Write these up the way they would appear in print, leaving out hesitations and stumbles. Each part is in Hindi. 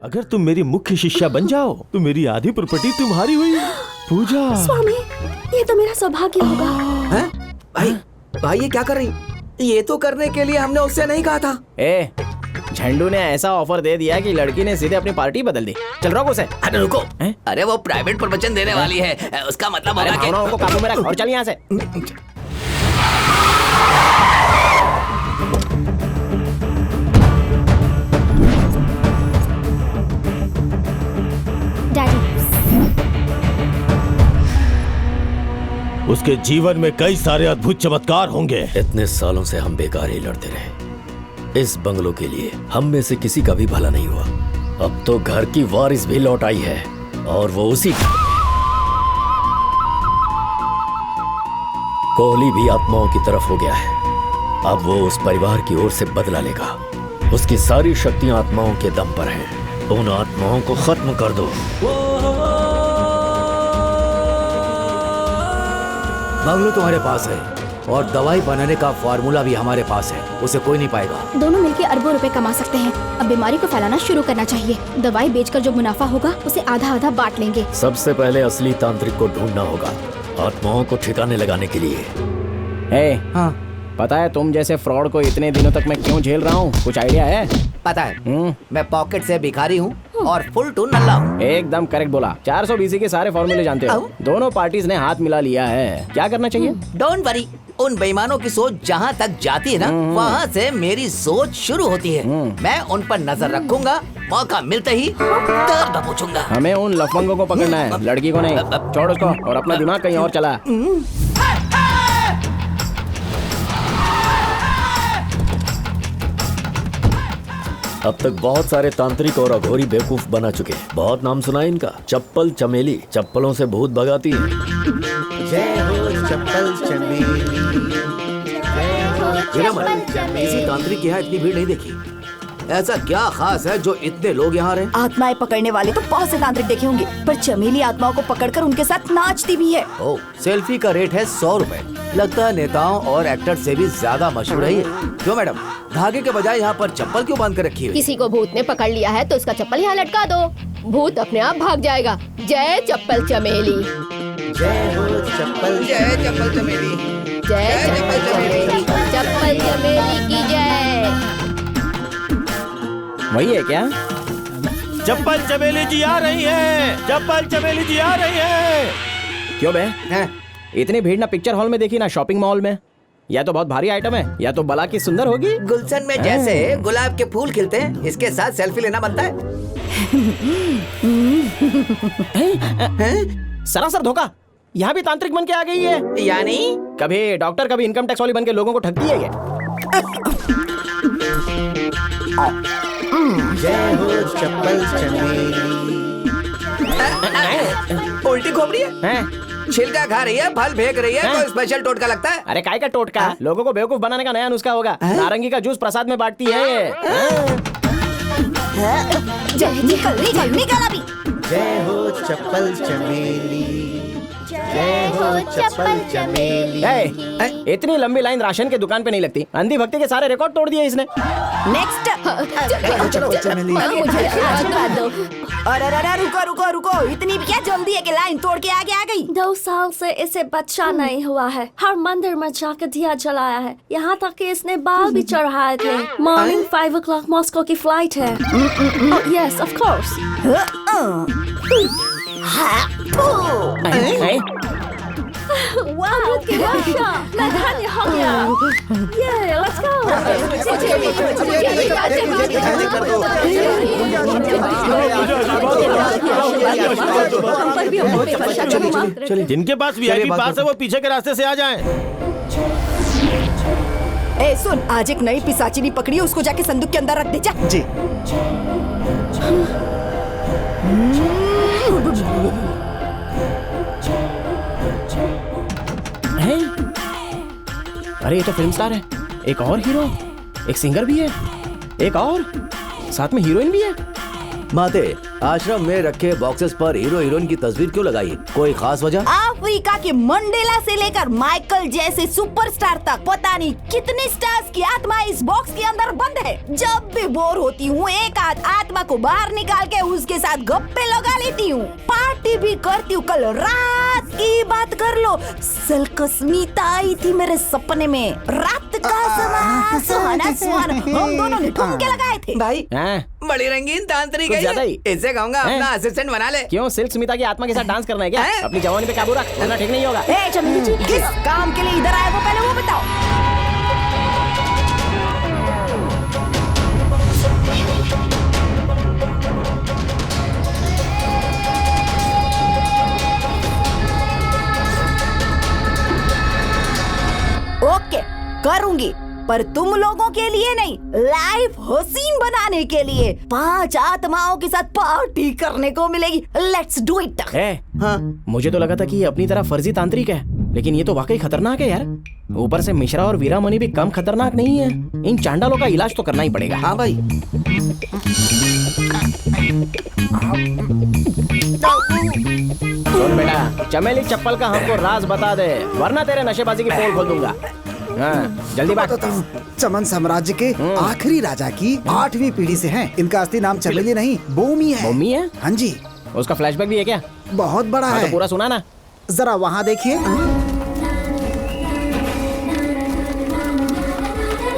अगर तुम मेरी मुख्य शिष्या बन जाओ तो मेरी आधी प्रॉपर्टी तुम्हारी हुई। पूजा स्वामी, ये तो मेरा सौभाग्य होगा। हैं? भाई भाई ये क्या कर रही? ये तो करने के लिए हमने उससे नहीं कहा था। झंडू ने ऐसा ऑफर दे दिया कि लड़की ने सीधे अपनी पार्टी बदल दी। चल रोक उसे। अरे रुको, अरे वो प्राइवेट प्रवचन देने वाली है, उसका मतलब होगा कि भावनाओं को काबू में रख और चल यहाँ से। उसके जीवन में कई सारे अद्भुत चमत्कार होंगे। इतने सालों से हम बेकार ही लड़ते रहे। इस बंगलों के लिए हम में से किसी का भी भला नहीं हुआ। अब तो घर की वारिस भी लौट आई है और वो उसी घर में। कोहली भी आत्माओं की तरफ हो गया है। अब वो उस परिवार की ओर से बदला लेगा। उसकी सारी शक्तियां आत्माओं के दम पर हैं। उन आत्माओं को खत्म कर दो। बंगलो तुम्हारे पास है और दवाई बनाने का फार्मूला भी हमारे पास है, उसे कोई नहीं पाएगा। दोनों मिलकर अरबों रुपए कमा सकते हैं। अब बीमारी को फैलाना शुरू करना चाहिए। दवाई बेचकर जो मुनाफा होगा उसे आधा आधा बांट लेंगे। सबसे पहले असली तांत्रिक को ढूंढना होगा, आत्माओं को ठिकाने लगाने के लिए। हाँ, पता है तुम जैसे फ्रॉड को इतने दिनों तक मैं क्यों झेल रहा हूँ? कुछ आइडिया है? पता है, मैं पॉकेट से भिखारी हूँ और फुल टू नल्ला हूँ। एकदम करेक्ट बोला। 400 BC के सारे फॉर्मूले जानते हो। दोनों पार्टीज ने हाथ मिला लिया है। क्या करना चाहिए? डोंट वरी, उन बेईमानों की सोच जहाँ तक जाती है ना, वहाँ से मेरी सोच शुरू होती है। मैं उन पर नजर रखूंगा, मौका मिलते ही दर्द पूछूंगा। हमें उन लफंगों को पकड़ना है, लड़की को नहीं। छोड़ उसको और अपना दिमाग कहीं और चला। अब तक बहुत सारे तांत्रिक और अघोरी बेवकूफ बना चुके हैं। बहुत नाम सुना है इनका। चप्पल चमेली, चप्पलों से भूत भगाती है। जय हो चप्पल चमेली, किसी तांत्रिक के यहाँ इतनी भीड़ नहीं देखी। ऐसा क्या खास है जो इतने लोग यहाँ रहे? आत्माएं पकड़ने वाले तो बहुत से तांत्रिक देखे होंगे, पर चमेली आत्माओं को पकड़कर उनके साथ नाचती भी है। ओह, सेल्फी का रेट है 100 रुपए। लगता है नेताओं और एक्टर से भी ज्यादा मशहूर है ये। क्यों मैडम, धागे के बजाय यहाँ पर चप्पल क्यों बांध कर रखी है? किसी को भूत ने पकड़ लिया है तो उसका चप्पल यहाँ लटका दो, भूत अपने आप भाग जाएगा। जय चप्पल चमेली। जय हो चप्पल, जय चप्पल चमेली, जय चप्पल चमेली, चप्पल चमेली की जय। वही है क्या? चप्पल चमेली जी आ रही है, चप्पल चमेली जी आ रही है। क्यों बे? इतनी भीड़ ना पिक्चर हॉल में देखी ना शॉपिंग मॉल में। या तो बहुत भारी आइटम है या तो बला की सुंदर होगी। गुलशन में जैसे गुलाब के फूल खिलते हैं, इसके साथ सेल्फी लेना बनता है। सरासर धोखा। यहाँ भी तांत्रिक बन के आ गई है। यानी कभी डॉक्टर कभी इनकम टैक्स वाली बन के लोगों को ठगती है ये। जय हो चप्पल चमेली। उल्टी खोपड़ी है? छिलका खा रही है, फल फेंक रही है, कोई स्पेशल टोटका लगता है? अरे काय का टोटका? लोगों को बेवकूफ बनाने का नया नुस्खा होगा। नारंगी का जूस प्रसाद में बांटती है ये। निकल अभी। जय हो चप्पल चमेली, जय हो चप्पल चमेली। इतनी लंबी लाइन राशन के दुकान पे नहीं लगती। अंधी भक्ति के सारे रिकॉर्ड तोड़ दिए इसने। नेक्स्ट। अरे रुको, इतनी क्या जल्दी है कि लाइन तोड़ के आगे आ गई? 2 साल से इसे बच्चा नहीं हुआ है। हर मंदिर में जाकर दिया जलाया है, यहाँ तक कि इसने बाल भी चढ़ाए थे। मॉर्निंग 5 o'clock मॉस्को की फ्लाइट है। Yes of course. वाह, मैं धन्य हो गया। ये लेट्स गो। जिनके पास VIP पास है वो पीछे के रास्ते से आ जाएं। ए सुन, आज एक नई पिशाचिनी पकड़ी है, उसको जाके संदूक के अंदर रख दे जा। जी। अरे ये तो फिल्म स्टार है। एक और हीरो, एक सिंगर भी है, एक और साथ में हीरोइन भी है। माते, आश्रम में रखे बॉक्सेस पर हीरो हीरोइन की तस्वीर क्यों लगाई? कोई खास वजह? आप अमेरिका के मंडेला से लेकर माइकल जैसे सुपरस्टार तक पता नहीं कितने स्टार्स की आत्मा इस बॉक्स के अंदर बंद है। जब भी बोर होती हूँ एक आध आत्मा को बाहर निकाल के उसके साथ गप्पे लगा लेती हूँ, पार्टी भी करती हूँ। कल रात की बात कर लो, स्मिता आई थी मेरे सपने में। रात का समय सुहाना सुहाना, हम दोनों ने ठुमके लगाए थे। भाई हैं? बड़ी रंगीन तांत्रिक कुछ है ज्यादा ये। ही। इससे कहूँगा हैं? अपना असिस्टेंट बना ले। क्यों सिल्क स्मिता की आत्मा के साथ डांस करना है क्या? हैं? अपनी जवानी पे काबू रख, वरना ठीक नहीं होगा। ए चमेली जी, किस काम के लिए इधर आए वो पहले वो बताओ। ओके करूंगी, पर तुम लोगों के लिए नहीं, लाइफ हसीन बनाने के लिए 5 आत्माओं के साथ पार्टी करने को मिलेगी। Let's do it. हाँ, मुझे तो लगा था कि ये अपनी तरह फर्जी तांत्रिक है, लेकिन ये तो वाकई खतरनाक है यार। ऊपर से मिश्रा और वीरामणि भी कम खतरनाक नहीं है। इन चांडालों का इलाज तो करना ही पड़ेगा। हाँ भाई। सुन बेटा, चमेली चप्पल का हमको राज बता दे, वरना तेरे नशेबाजी की पोल खोल दूंगा। हाँ, जल्दी बात। चमन साम्राज्य के आखिरी राजा की 8वीं पीढ़ी से हैं। इनका असली नाम चमेली नहीं बोमी है। बोमी है? हाँ जी। उसका फ्लैशबैक भी है क्या? बहुत बड़ा हाँ, है। तो पूरा सुना ना। जरा वहाँ देखिए।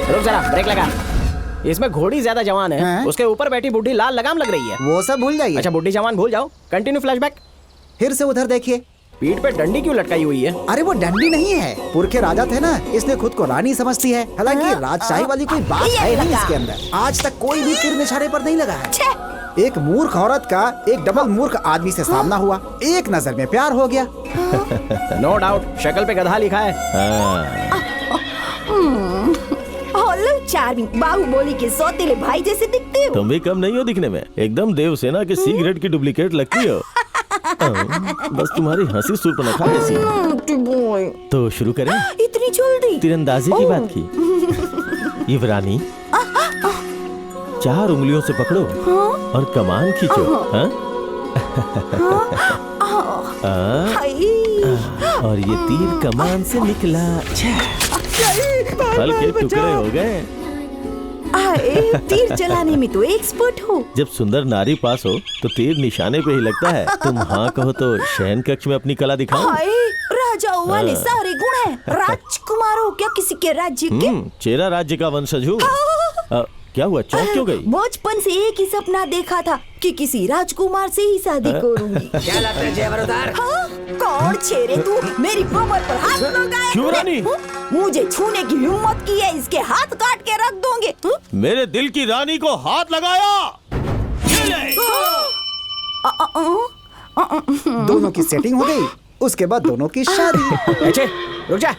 रुक जरा, ब्रेक लगा। इसमें घोड़ी ज्यादा जवान है, हैं? उसके ऊपर बैठी बुढ़ी लाल लगाम लग रही है। वो सब भूल जाइए। अच्छा, बुढ़ी जवान भूल जाओ, कंटिन्यू फ्लैशबैक। फिर से उधर देखिए। पीठ पे डंडी क्यों लटकाई हुई है? अरे वो डंडी नहीं है, पुरखे राजा थे ना, इसने खुद को रानी समझती है। हालांकि राजशाही वाली कोई बात है नहीं इसके अंदर। आज तक कोई भी तीर निशाने पर नहीं लगा है। एक मूर्ख औरत का एक डबल मूर्ख आदमी से सामना हुआ, एक नजर में प्यार हो गया। नो डाउट, शक्ल पे गधा लिखा है। हेलो चार्मिंग, बाहुबली के सौतेले भाई जैसे दिखते हो। तुम भी कम नहीं हो दिखने में, एकदम देवसेना के सिगरेट की डुप्लीकेट लगती हो। बस तुम्हारी हंसी सूर्पनखा जैसी है। तो शुरू करें? इतनी जल्दी? तीरंदाजी की बात की। युवरानी, 4 उंगलियों से पकड़ो और कमान खींचो। और ये तीर कमान से निकला, फल के टुकड़े हो गए। तीर चलाने में तो एक्सपर्ट हो। जब सुंदर नारी पास हो तो तीर निशाने पे ही लगता है। तुम हाँ कहो तो शयन कक्ष में अपनी कला दिखाओ। हाय, राजाओं वाले सारे गुण हैं। राजकुमार हो क्या किसी के राज्य के? चेरा राज्य का वंशज हूँ। क्या हुआ, चौंक क्यों गई? बचपन से एक ही सपना देखा था कि किसी राजकुमार से ही शादी करूंगी। क्या लगता है जेवरदार? हाँ? कौन छेरे तू? मेरी कमर पर हाथ लगाया क्यों रानी? मुझे छूने की हिम्मत की है, इसके हाथ काट के रख दोगे। मेरे दिल की रानी को हाथ लगाया। ये ले। दोनों की सेटिंग हो गई, उसके बाद दोनों की शादी। अच्छे, रुक जा।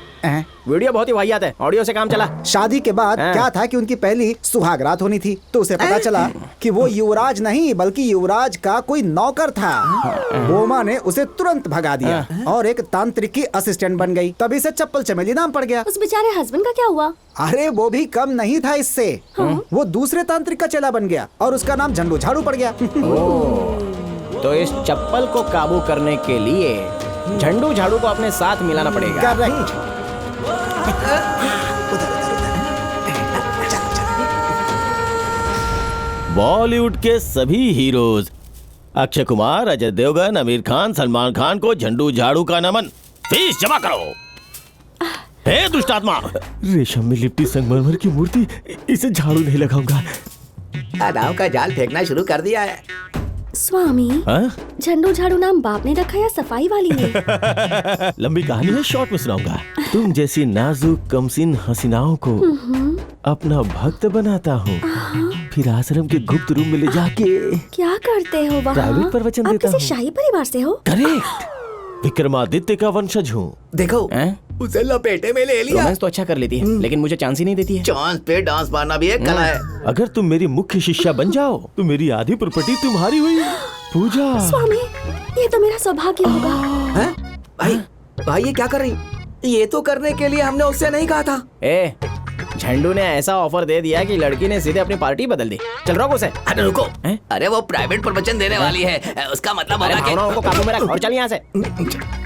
वीडियो बहुत ही वाहियात है, ऑडियो से काम चला। शादी के बाद क्या था कि उनकी पहली सुहागरात होनी थी, तो उसे पता चला कि वो युवराज नहीं बल्कि युवराज का कोई नौकर था। बोमा ने उसे तुरंत भगा दिया और एक तांत्रिक की असिस्टेंट बन गई। तभी से चप्पल चमेली नाम पड़ गया। उस बेचारे हस्बैंड का क्या हुआ? अरे वो भी कम नहीं था इससे। वो दूसरे तांत्रिक का चेला बन गया और उसका नाम झंडू झाड़ू पड़ गया। तो इस चप्पल को काबू करने के लिए झंडू झाड़ू को अपने साथ मिलाना पड़ेगा। करेक्ट। बॉलीवुड के सभी हीरोज अक्षय कुमार, अजय देवगन, आमिर खान, सलमान खान को झंडू झाड़ू का नमन। फीस जमा करो। हे दुष्टात्मा, रेशम में लिपटी संगमरमर की मूर्ति, इसे झाड़ू नहीं लगाऊंगा। अदाओं का जाल फेंकना शुरू कर दिया है। स्वामी, झंडू झाड़ू नाम बाप ने रखा या सफाई वाली ने? लंबी कहानी है, शॉर्ट में सुनाऊंगा। तुम जैसी नाजुक कमसिन हसीनाओं को अपना भक्त बनाता हूँ, फिर आश्रम के गुप्त रूम में ले जाके क्या करते हो वहाँ? प्राइवेट प्रवचन आप देता किसी हूँ। शाही परिवार से हो? करेक्ट, विक्रमादित्य का वंशज हूँ। देखो, उसे लपेटे में ले लिया। रोमांस तो अच्छा कर लेती है, लेकिन मुझे चांस ही नहीं देती है। चांस पे डांस मारना भी एक कला है। अगर तुम मेरी मुख्य शिष्या बन जाओ तो मेरी आधी प्रॉपर्टी तुम्हारी हुई। पूजा। स्वामी, ये तो मेरा सौभाग्य होगा। हैं? भाई, भाई ये क्या कर रही? ये तो करने के लिए हमने उससे नहीं कहा था। झंडू ने ऐसा ऑफर दे दिया कि लड़की ने सीधे अपनी पार्टी बदल दी। चल रोक उसे। अरे रुको, हैं? अरे वो प्राइवेट प्रवचन देने वाली है, उसका मतलब अरे होगा कि भावनाओं को काबू में रख और चल यहाँ से।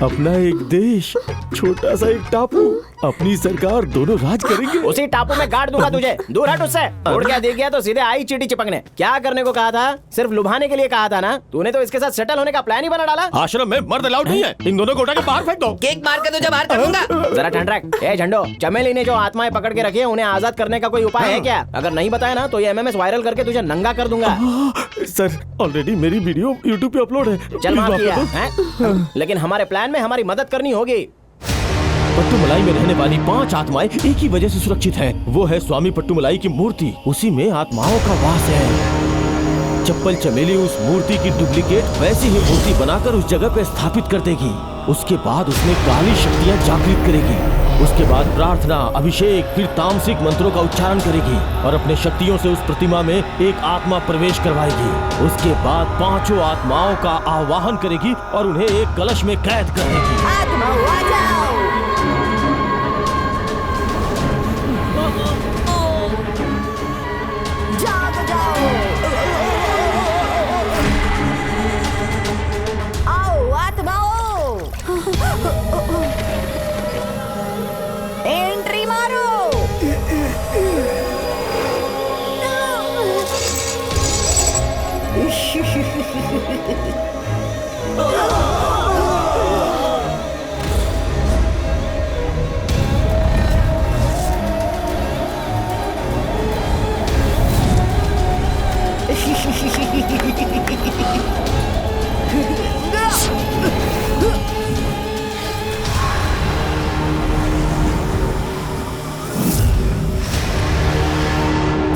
अपना एक देश, छोटा सा एक टापू, अपनी सरकार, दोनों राज करेंगे। उसी टापू में गाड़ दूंगा तुझे, दूर हट उससे। उड़ क्या देख गया तो सीधे आई चींटी चिपकने। क्या करने को कहा था? सिर्फ लुभाने के लिए कहा था ना? तूने तो इसके साथ सेटल होने का प्लान ही बना डाला। आश्रम में मर्द अलाउड नहीं है, इन दोनों को उठा के बाहर फेंक दो। केक मार के तुझे बाहर कर दूंगा। जरा ठंड रख। ए झंडो, चमेली ने जो आत्माएं पकड़ के रखी है उन्हें आजाद करने का कोई उपाय है क्या? अगर नहीं बताया ना तो ये MMS वायरल करके तुझे नंगा कर दूंगा। सर, ऑलरेडी मेरी वीडियो YouTube पे अपलोड है। चल प्लीज माफ माफ किया कर दो। हैं? लेकिन हमारे प्लान में हमारी मदद करनी होगी। पट्टुमलाई में रहने वाली 5 आत्माएं एक ही वजह से सुरक्षित हैं। वो है स्वामी पट्टुमलाई की मूर्ति, उसी में आत्माओं का वास है। चप्पल चमेली उस मूर्ति की डुप्लीकेट वैसी ही मूर्ति बनाकर उस जगह पे स्थापित कर देगी। उसके बाद उसमें काली शक्तियां जागृत करेगी। उसके बाद प्रार्थना, अभिषेक, फिर तामसिक मंत्रों का उच्चारण करेगी और अपने शक्तियों से उस प्रतिमा में एक आत्मा प्रवेश करवाएगी। उसके बाद 5 आत्माओं का आवाहन करेगी और उन्हें एक कलश में कैद कर देगी। आत्माओं आ जाओ। जाग जाओ। आओ आत्माओं, एंट्री मारो।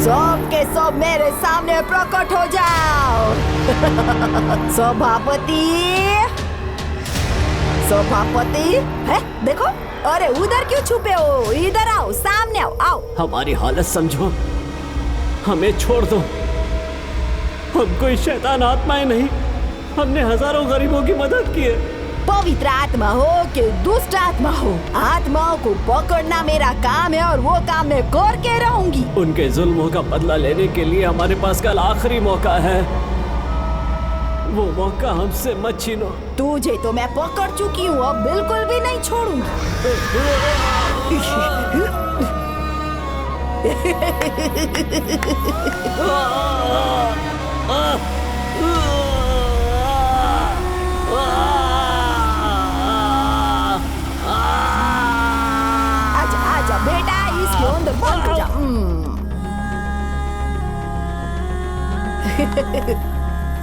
सब के सब मेरे सामने प्रकट हो जाओ। सभापति, सभापति है, देखो। अरे उधर क्यों छुपे हो? इधर आओ, सामने आओ, आओ। हमारी हालत समझो, हमें छोड़ दो। हम कोई शैतान आत्माएं नहीं, हमने हजारों गरीबों की मदद की है। पवित्र आत्मा हो कि दुष्ट आत्मा हो, आत्माओं को पकड़ना मेरा काम है और वो काम मैं करके रहूंगी। उनके जुल्मों का बदला लेने के लिए हमारे पास कल आखिरी मौका है। वो मौका हमसे मत छीनो। तुझे तो मैं पकड़ चुकी हूँ, अब बिल्कुल भी नहीं छोड़ूंगी। आजा आजा बेटा, इसके अंदर बंद हो जा।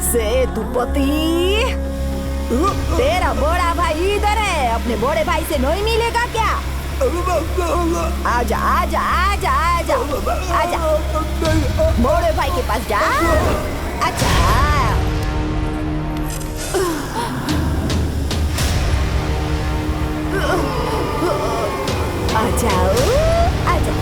सेतुपति, तेरा बड़ा भाई इधर है, अपने बड़े भाई से नहीं मिलेगा क्या? आजा आजा आजा आजा आजा, बड़े भाई के पास जा। अच्छा, आ जाओ, आ जाओ।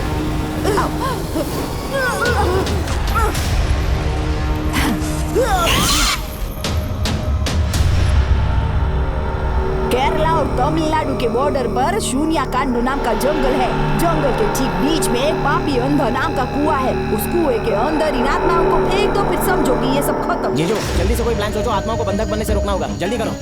केरला और तमिलनाडु के बॉर्डर पर शून्यकांड नाम का जंगल है। जंगल के ठीक बीच में एक पापी अंधा नाम का कुआं है। उस कुएं के अंदर इन आत्माओं को फेंक दो, फिर समझो कि ये सब खत्म। जीजू, जल्दी से कोई प्लान सोचो, आत्माओं को बंधक बनने से रोकना होगा। जल्दी करो।